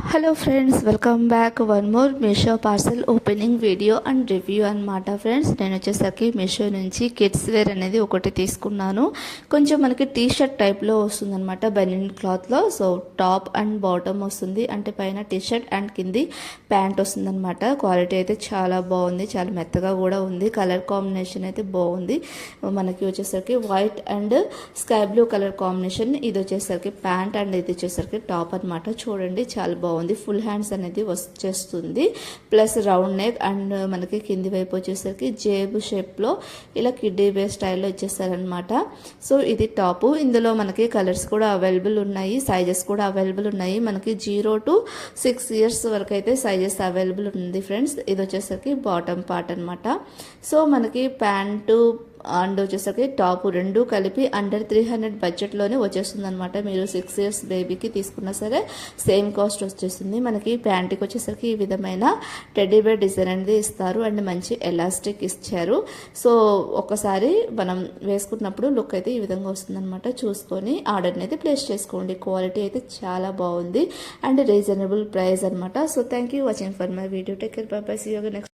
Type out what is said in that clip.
Hello friends, welcome back one more Meesho parcel opening video and review అనమాట. Friends, నేను వచ్చేసరికి మీషో నుంచి కిడ్స్ వేర్ అనేది ఒకటి తీసుకున్నాను. కొంచెం మనకి టీ షర్ట్ టైప్లో వస్తుంది అనమాట, బనియన్ క్లాత్లో. సో టాప్ అండ్ బాటమ్ వస్తుంది, అంటే పైన టీ షర్ట్ అండ్ కింది ప్యాంట్ వస్తుంది అనమాట. క్వాలిటీ అయితే చాలా బాగుంది, చాలా మెత్తగా కూడా ఉంది. కలర్ కాంబినేషన్ అయితే బాగుంది. మనకి వచ్చేసరికి white and sky blue colour combination. ఇది వచ్చేసరికి ప్యాంట్ అండ్ ఇది వచ్చేసరికి టాప్ అనమాట. చూడండి, చాలా బాగుంది. ఫుల్ హ్యాండ్స్ అనేది వచ్చేస్తుంది, ప్లస్ రౌండ్ నెక్ అండ్ మనకి కింది వైపు వచ్చేసరికి జేబు షేప్లో ఇలా కిడ్డీ బేర్ స్టైల్లో ఇచ్చేస్తారనమాట. సో ఇది టాపు. ఇందులో మనకి కలర్స్ కూడా అవైలబుల్ ఉన్నాయి, సైజెస్ కూడా అవైలబుల్ ఉన్నాయి. మనకి 0 to 6 years వరకు అయితే సైజెస్ అవైలబుల్ ఉంది ఫ్రెండ్స్. ఇది వచ్చేసరికి బాటమ్ పార్ట్ అనమాట. సో మనకి ప్యాంటు అండ్ వచ్చేసరికి టాప్ రెండు కలిపి అండర్ 300 బడ్జెట్లోనే వచ్చేస్తుంది అనమాట. మీరు 6 years బేబీకి తీసుకున్నా సరే సేమ్ కాస్ట్ వచ్చేస్తుంది. మనకి ప్యాంట్కి వచ్చేసరికి ఈ విధమైన టెడ్డీ బేర్ డిజైన్ అనేది ఇస్తారు అండ్ మంచి ఎలాస్టిక్ ఇచ్చారు. సో ఒకసారి మనం వేసుకున్నప్పుడు లుక్ అయితే ఈ విధంగా వస్తుంది అనమాట. చూసుకొని ఆర్డర్ని అయితే ప్లేస్ చేసుకోండి. క్వాలిటీ అయితే చాలా బాగుంది అండ్ రీజనబుల్ ప్రైస్ అనమాట. So thank you watching for my video. Take care, bye bye, see you next.